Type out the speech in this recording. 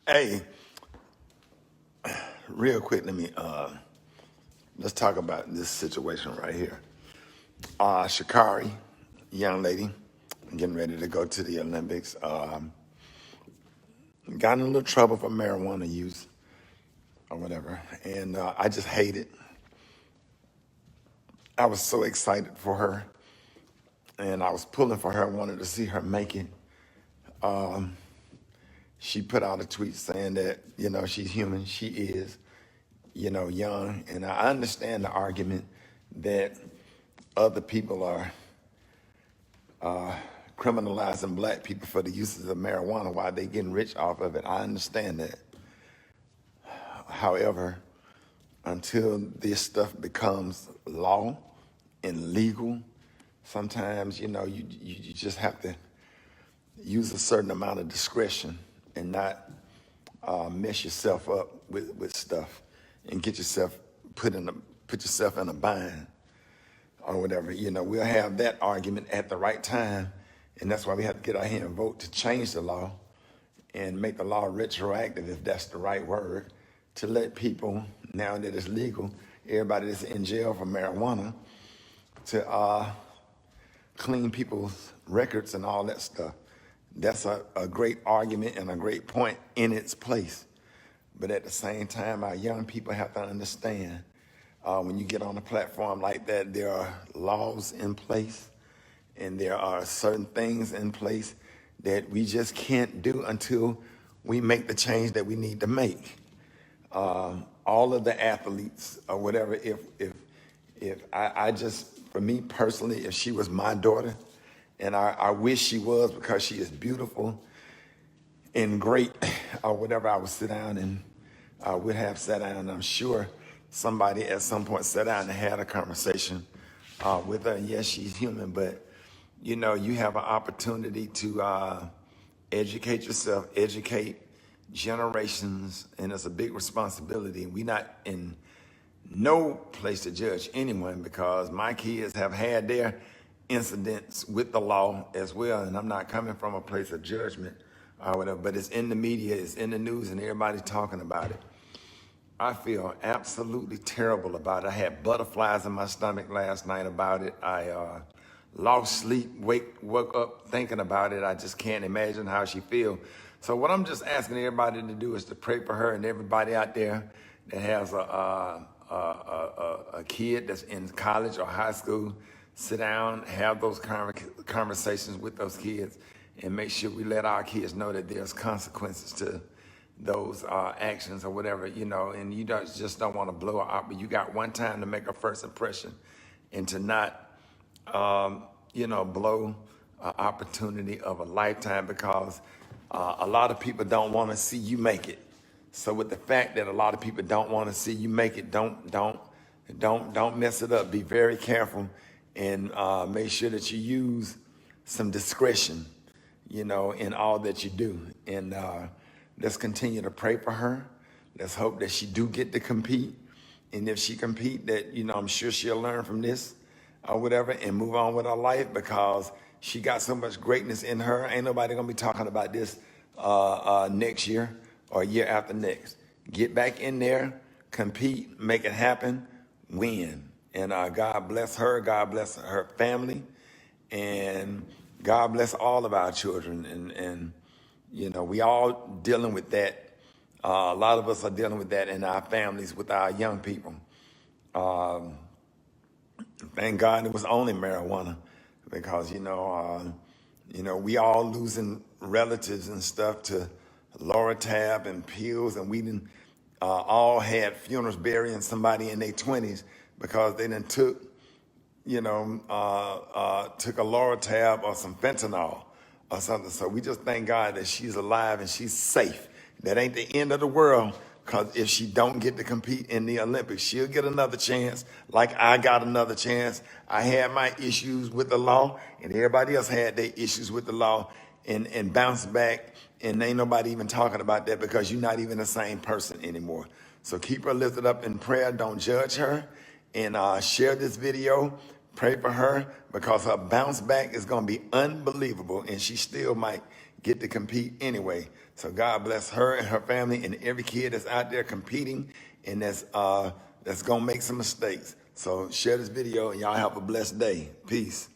Hey, real quick, let's talk about this situation right here. Sha'Carri, young lady, getting ready to go to the Olympics, got in a little trouble for marijuana use or whatever, and I just hate it. I was so excited for her, and I was pulling for her, wanted to see her make it. She put out a tweet saying that, she's human, she is, young, and I understand the argument that other people are criminalizing black people for the uses of marijuana while they getting rich off of it. I understand that. However, until this stuff becomes law and legal, sometimes, you just have to use a certain amount of discretion and not mess yourself up with stuff and get yourself put yourself in a bind or whatever. We'll have that argument at the right time, and that's why we have to get out here and vote to change the law and make the law retroactive, if that's the right word, to let people, now that it's legal, everybody that's in jail for marijuana, to clean people's records and all that stuff. That's a great argument and a great point in its place. But at the same time, our young people have to understand when you get on a platform like that, there are laws in place and there are certain things in place that we just can't do until we make the change that we need to make. All of the athletes or whatever, if I just, for me personally, if she was my daughter, and I wish she was because she is beautiful and great, or whatever, I would sit down and I would have sat down, and I'm sure somebody at some point sat down and had a conversation with her. Yes, she's human, but you have an opportunity to educate yourself, educate generations, and it's a big responsibility. We're not in no place to judge anyone because my kids have had their incidents with the law as well, and I'm not coming from a place of judgment or whatever, but it's in the media, it's in the news, and everybody's talking about it. I feel absolutely terrible about it. I had butterflies in my stomach last night about it. I lost sleep, woke up thinking about it. I just can't imagine how she feels. So what I'm just asking everybody to do is to pray for her and everybody out there that has a kid that's in college or high school. Sit down, have those conversations with those kids, and make sure we let our kids know that there's consequences to those actions or whatever, and you just don't want to blow it out, but you got one time to make a first impression and to not, blow an opportunity of a lifetime, because a lot of people don't want to see you make it. So with the fact that a lot of people don't want to see you make it, don't mess it up. Be very careful and make sure that you use some discretion, in all that you do. And let's continue to pray for her. Let's hope that she do get to compete. And if she compete, that, I'm sure she'll learn from this or whatever and move on with her life, because she got so much greatness in her. Ain't nobody gonna be talking about this next year or year after next. Get back in there, compete, make it happen, win. And God bless her, God bless her family, and God bless all of our children. And we all dealing with that. A lot of us are dealing with that in our families with our young people. Thank God it was only marijuana, because, we all losing relatives and stuff to Loratab and pills, and we done all had funerals burying somebody in their 20s because they done took a Loratab or some fentanyl or something. So we just thank God that she's alive and she's safe. That ain't the end of the world, because if she don't get to compete in the Olympics, she'll get another chance, like I got another chance. I had my issues with the law, and everybody else had their issues with the law, and bounced back, and ain't nobody even talking about that because you're not even the same person anymore. So keep her lifted up in prayer. Don't judge her, and share this video. Pray for her, because her bounce back is going to be unbelievable, and she still might get to compete anyway. So God bless her and her family and every kid that's out there competing and that's gonna make some mistakes. So share this video and y'all have a blessed day. Peace.